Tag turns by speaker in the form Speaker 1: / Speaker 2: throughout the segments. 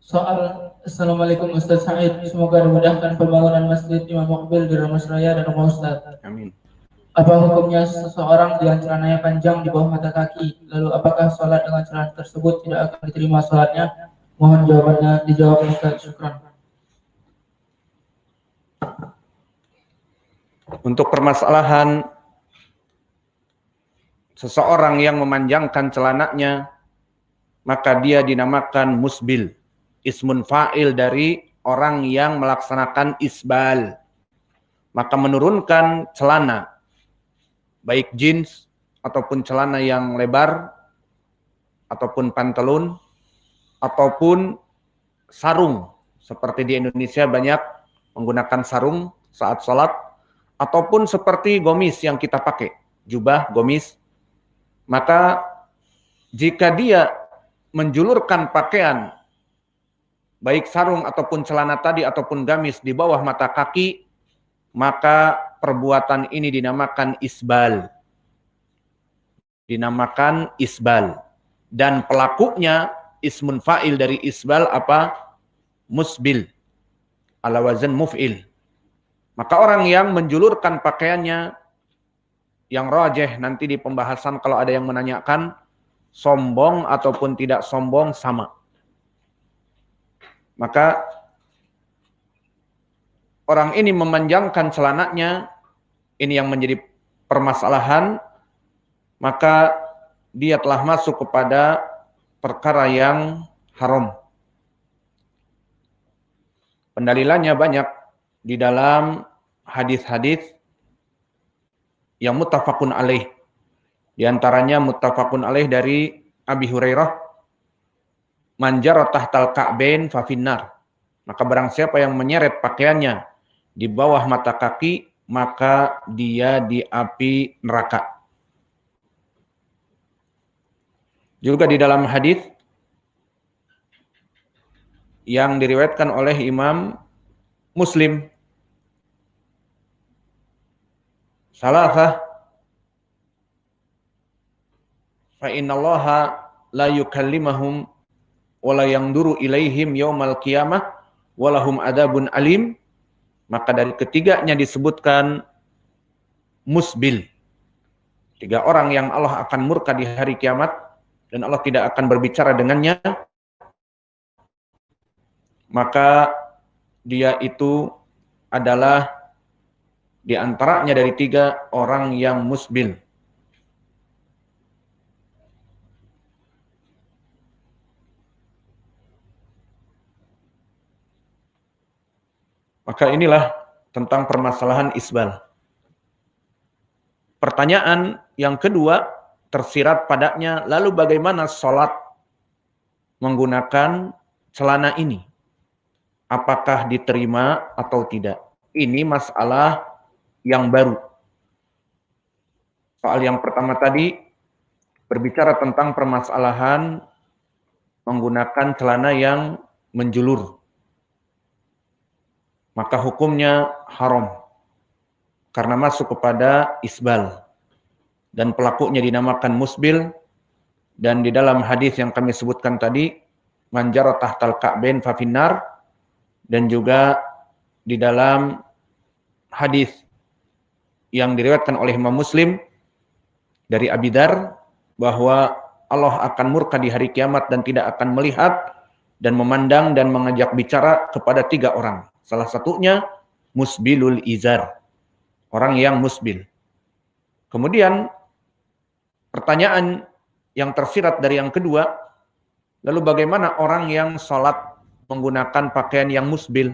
Speaker 1: Soal Assalamualaikum Ustaz Said, semoga dimudahkan pembangunan Masjid Imam Mukbil di Ramas Raya dan rumah Ustaz.
Speaker 2: Amin.
Speaker 1: Apa hukumnya seseorang yang celananya panjang di bawah mata kaki? Lalu apakah sholat dengan celana tersebut tidak akan diterima sholatnya? Mohon jawabannya dijawab Ustaz. Syukran.
Speaker 2: Untuk permasalahan seseorang yang memanjangkan celananya, maka dia dinamakan musbil. Ismun fa'il dari orang yang melaksanakan isbal. Maka menurunkan celana, baik jeans ataupun celana yang lebar, ataupun pantalon, ataupun sarung. Seperti di Indonesia banyak menggunakan sarung saat sholat, ataupun seperti gomis yang kita pakai, jubah, gomis. Maka jika dia menjulurkan pakaian, baik sarung ataupun celana tadi ataupun gamis di bawah mata kaki, maka perbuatan ini dinamakan isbal. Dinamakan isbal. Dan pelakunya ismun fa'il dari isbal apa? Musbil. Ala wazan muf'il. Maka orang yang menjulurkan pakaiannya, yang rajih nanti di pembahasan kalau ada yang menanyakan, sombong ataupun tidak sombong sama. Maka orang ini memanjangkan celananya, ini yang menjadi permasalahan, maka dia telah masuk kepada perkara yang haram. Pendalilannya banyak di dalam hadis-hadis yang muttafaqun alaih. Di antaranya muttafaqun alaih dari Abi Hurairah, man jara tahtal ka'bain fa finnar. Maka barang siapa yang menyeret pakaiannya di bawah mata kaki, maka dia di api neraka. Juga di dalam hadis yang diriwayatkan oleh Imam Muslim, salasah fa innallaha la yukallimahum wa la yanzuru ilaihim yaumal qiyamah wa lahum adabun alim. Maka dari ketiganya disebutkan musbil. 3 orang yang Allah akan murka di hari kiamat dan Allah tidak akan berbicara dengannya. Maka dia itu adalah di antaranya dari 3 orang yang musbil. Maka inilah tentang permasalahan isbal. Pertanyaan yang kedua tersirat padanya, lalu bagaimana sholat menggunakan celana ini? Apakah diterima atau tidak? Ini masalah yang baru. Soal yang pertama tadi berbicara tentang permasalahan menggunakan celana yang menjulur. Maka hukumnya haram karena masuk kepada isbal dan pelakunya dinamakan musbil. Dan di dalam hadis yang kami sebutkan tadi, man jara tahtal ka'bain fa finnar, dan juga di dalam hadis yang diriwayatkan oleh Imam Muslim dari Abi Dzar bahwa Allah akan murka di hari kiamat dan tidak akan melihat dan memandang dan mengajak bicara kepada 3 orang. Salah satunya musbilul izar, orang yang musbil. Kemudian pertanyaan yang tersirat dari yang kedua, lalu bagaimana orang yang sholat menggunakan pakaian yang musbil?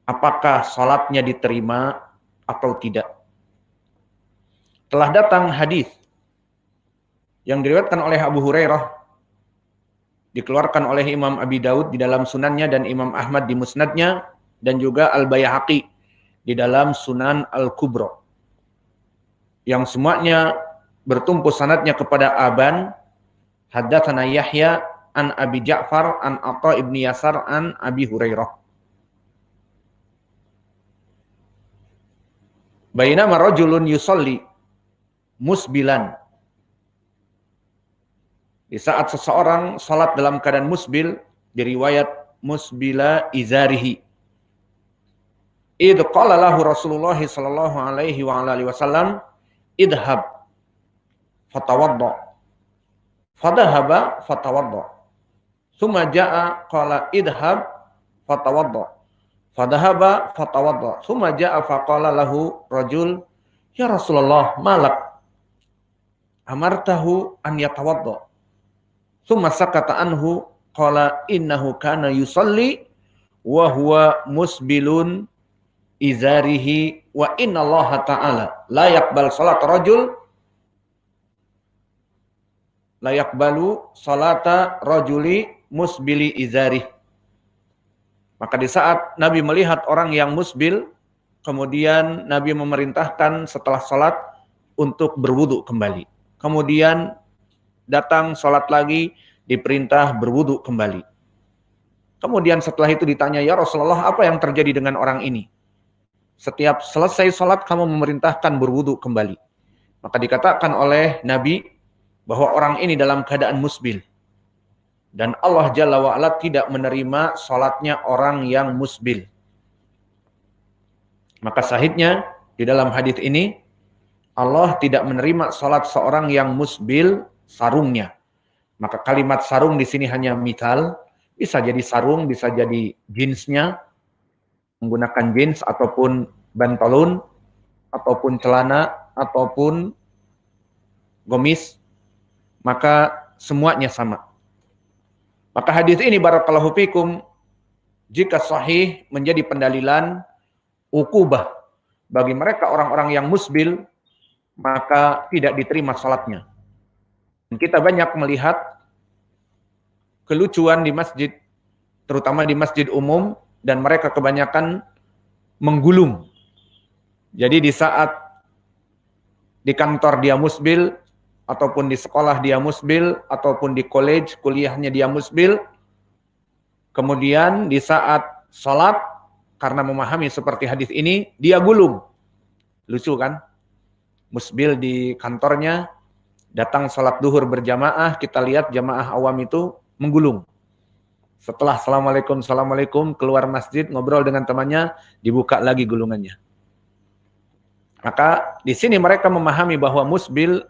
Speaker 2: Apakah sholatnya diterima atau tidak? Telah datang hadis yang diriwayatkan oleh Abu Hurairah, dikeluarkan oleh Imam Abi Daud di dalam sunannya dan Imam Ahmad di musnadnya, dan juga Al-Baihaqi di dalam Sunan Al-Kubra, yang semuanya bertumpu sanadnya kepada Aban, haddatsana Yahya an Abi Ja'far an Atha ibni Yasar an Abi Hurairah. Bainama rajulun yusalli musbilan. Di saat seseorang salat dalam keadaan musbil, di riwayat musbila izarihi. Idh qala lahu Rasulullah sallallahu alaihi wa alihi wasallam idhab fatawadda. Fadhahaba fatawadda. Tsumma jaa qala idhab fatawadda. Fadhahaba fatawadda. Tsumma jaa faqala lahu rajul ya Rasulullah malak amartahu an yatawadda. Tsumma sakata anhu qala innahu kana yusalli wa huwa musbilun izarihi wa inna Allah ta'ala la yaqbal salat rajul la yaqbalu salata rajuli musbili izarih. Maka di saat Nabi melihat orang yang musbil, kemudian Nabi memerintahkan setelah salat untuk berwudu kembali. Kemudian datang salat lagi, diperintah berwudu kembali. Kemudian setelah itu ditanya, ya Rasulullah, apa yang terjadi dengan orang ini? Setiap selesai salat kamu memerintahkan berwudu kembali. Maka dikatakan oleh Nabi bahwa orang ini dalam keadaan musbil. Dan Allah Jalla wa'ala tidak menerima salatnya orang yang musbil. Maka sahihnya di dalam hadis ini, Allah tidak menerima salat seorang yang musbil sarungnya. Maka kalimat sarung di sini hanya mithal, bisa jadi sarung, bisa jadi jeansnya, menggunakan jeans ataupun bantalon, ataupun celana, ataupun gomis, maka semuanya sama. Maka hadis ini barakallahu fikum, jika sahih menjadi pendalilan ukubah bagi mereka orang-orang yang musbil, maka tidak diterima salatnya. Kita banyak melihat kelucuan di masjid, terutama di masjid umum, dan mereka kebanyakan menggulung. Jadi di saat di kantor dia musbil, ataupun di sekolah dia musbil, ataupun di college, kuliahnya dia musbil, kemudian di saat salat, karena memahami seperti hadis ini, dia gulung. Lucu kan? Musbil di kantornya, datang salat duhur berjamaah, kita lihat jamaah awam itu menggulung. Setelah assalamualaikum, keluar masjid, ngobrol dengan temannya, dibuka lagi gulungannya. Maka di sini mereka memahami bahwa musbil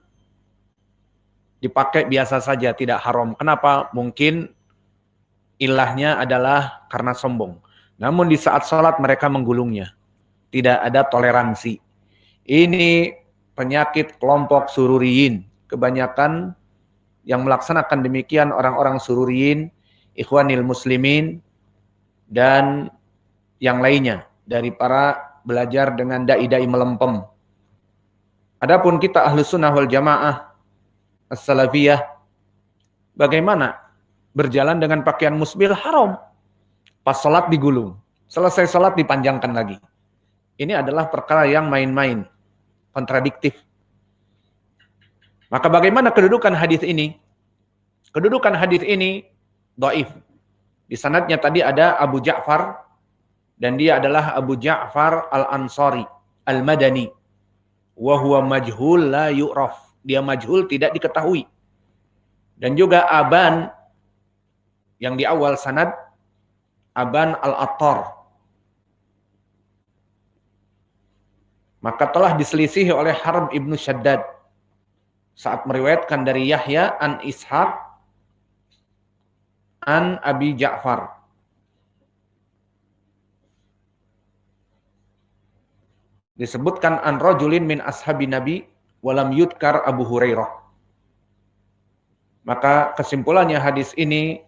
Speaker 2: dipakai biasa saja, tidak haram. Kenapa? Mungkin ilahnya adalah karena sombong. Namun di saat sholat mereka menggulungnya. Tidak ada toleransi. Ini penyakit kelompok sururiyin. Kebanyakan yang melaksanakan demikian orang-orang sururiyin, ikhwanil muslimin, dan yang lainnya dari para belajar dengan dai-dai melempem. Adapun kita Ahlus Sunnah wal Jamaah As-Salafiyah, bagaimana berjalan dengan pakaian musbil? Haram. Pas salat digulung, selesai salat dipanjangkan lagi. Ini adalah perkara yang main-main, kontradiktif. Maka bagaimana kedudukan hadis ini? Kedudukan hadis ini dhaif. Di sanadnya tadi ada Abu Ja'far, dan dia adalah Abu Ja'far Al-Ansari Al-Madani. Wa huwa majhul la yu'raf. Dia majhul, tidak diketahui. Dan juga Aban, yang di awal sanad, Aban Al-Attar. Maka telah diselisihi oleh Harb ibnu Shaddad saat meriwayatkan dari Yahya an Ishaq an Abi Ja'far. Disebutkan an rajulin min ashabi Nabi walam yudkar Abu Hurairah. Maka kesimpulannya hadis ini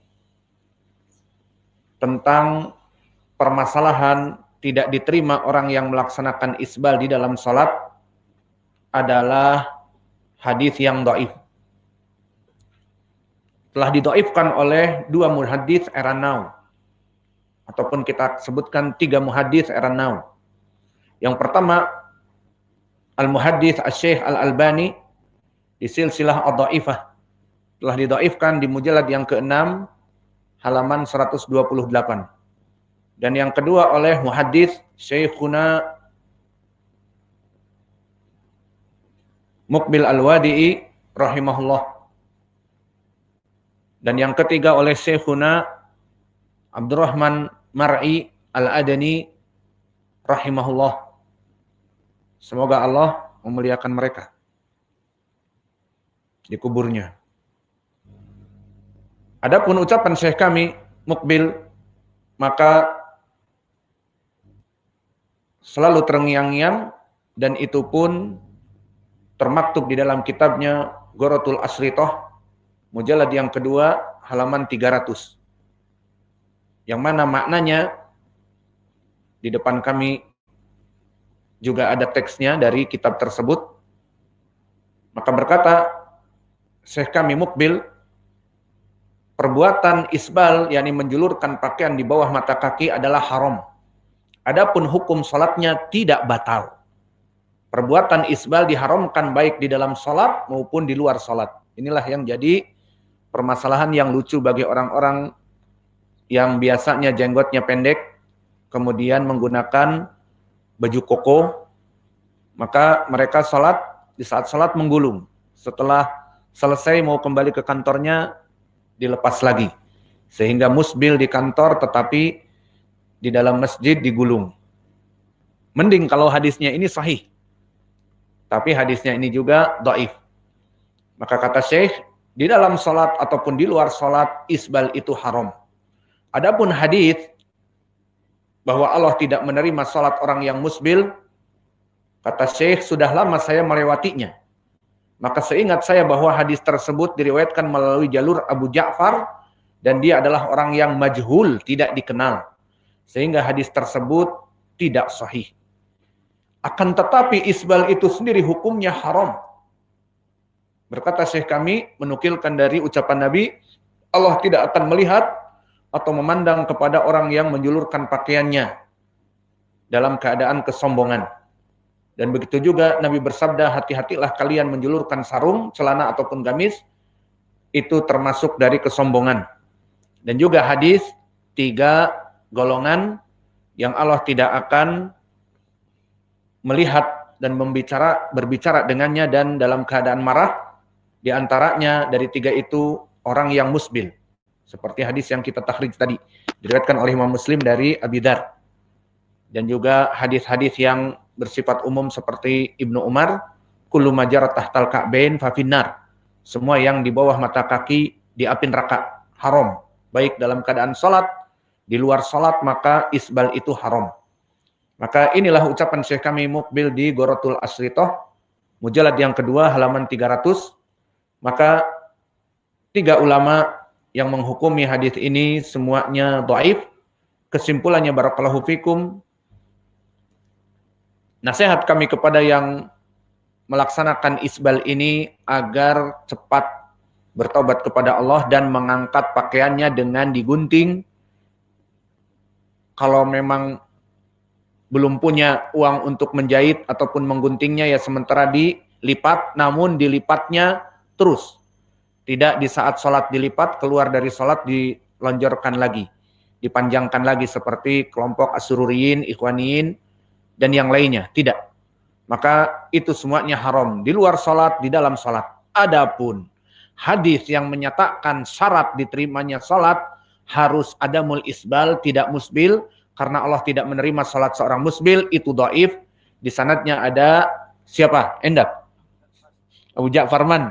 Speaker 2: tentang permasalahan tidak diterima orang yang melaksanakan isbal di dalam salat adalah hadis yang dhaif. Telah didhaifkan oleh dua muhaddits era now, ataupun kita sebutkan tiga muhaddits era now. Yang pertama, Al-Muhaddits Asy-Syaikh Al-Albani di Silsilah Ad-Dhaifah, telah didhaifkan di mujallad yang ke-6 halaman 128. Dan yang kedua oleh Muhaddits Syekhuna Muqbil Al-Wadi'i rahimahullah. Dan yang ketiga oleh Syekhuna Abdurrahman Mar'i Al-Adani rahimahullah. Semoga Allah memuliakan mereka di kuburnya. Adapun ucapan Syekh kami Mukbil, maka selalu terngiang-ngiang, dan itu pun termaktub di dalam kitabnya Gharatul Asritoh, mujallad yang kedua, halaman 300. Yang mana maknanya di depan kami juga ada teksnya dari kitab tersebut. Maka berkata Syekh kami Mukbil, perbuatan isbal, yakni menjulurkan pakaian di bawah mata kaki adalah haram. Adapun hukum salatnya tidak batal. Perbuatan isbal diharamkan baik di dalam salat maupun di luar salat. Inilah yang jadi permasalahan yang lucu bagi orang-orang yang biasanya jenggotnya pendek, kemudian menggunakan baju koko, maka mereka salat, di saat salat menggulung. Setelah selesai mau kembali ke kantornya, dilepas lagi. Sehingga musbil di kantor tetapi di dalam masjid digulung. Mending kalau hadisnya ini sahih. Tapi hadisnya ini juga dhaif. Maka kata Syekh, di dalam salat ataupun di luar salat isbal itu haram. Adapun hadis bahwa Allah tidak menerima salat orang yang musbil, kata Syekh, sudah lama saya melewatinya. Maka seingat saya bahwa hadis tersebut diriwayatkan melalui jalur Abu Ja'far, dan dia adalah orang yang majhul, tidak dikenal. Sehingga hadis tersebut tidak sahih. Akan tetapi isbal itu sendiri hukumnya haram. Berkata Syekh kami, menukilkan dari ucapan Nabi, Allah tidak akan melihat atau memandang kepada orang yang menjulurkan pakaiannya dalam keadaan kesombongan. Dan begitu juga Nabi bersabda, hati-hatilah kalian menjulurkan sarung, celana ataupun gamis, itu termasuk dari kesombongan. Dan juga hadis 3 golongan yang Allah tidak akan melihat dan berbicara dengannya dan dalam keadaan marah. Di antaranya dari 3 itu orang yang musbil. Seperti hadis yang kita takhrij tadi, diriwayatkan oleh Imam Muslim dari Abi Dzar. Dan juga hadis-hadis yang bersifat umum seperti Ibnu Umar, kullu majar tahtal ka'bain fa finnar. Semua yang di bawah mata kaki di api neraka, haram. Baik dalam keadaan salat, di luar salat, maka isbal itu haram. Maka inilah ucapan Syekh kami Mukbil di Gharatul Asritoh, mujallad yang kedua, halaman 300. Maka 3 ulama yang menghukumi hadis ini semuanya dhaif. Kesimpulannya, barakallahu fikum, nasihat kami kepada yang melaksanakan isbal ini agar cepat bertobat kepada Allah dan mengangkat pakaiannya dengan digunting. Kalau memang belum punya uang untuk menjahit ataupun mengguntingnya, ya sementara dilipat, namun dilipatnya terus. Tidak di saat sholat dilipat, keluar dari sholat dilonjorkan lagi, dipanjangkan lagi seperti kelompok Asyururiyin, Ikhwaniyin, dan yang lainnya. Tidak. Maka itu semuanya haram. Di luar sholat, di dalam sholat. Adapun hadis yang menyatakan syarat diterimanya sholat, harus adamul isbal, tidak musbil, karena Allah tidak menerima sholat seorang musbil, itu dhaif. Di sanadnya ada siapa? Endak? Abu Ja'far Man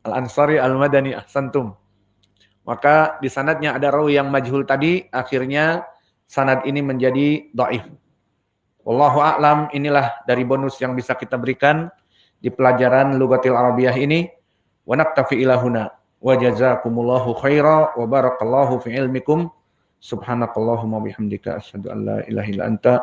Speaker 2: Al-Ansari Al-Madani, ahsantum. Maka di sanadnya ada rawi yang majhul tadi, akhirnya sanad ini menjadi dhaif. Wallahu a'lam. Inilah dari bonus yang bisa kita berikan di pelajaran Lughatil Arabiyah ini. Wa naktafi ilahuna. Wa jazakumullahu khaira wa barakallahu fi ilmikum. Subhanakallahumma bihamdika asyhadu an la ilaha illa anta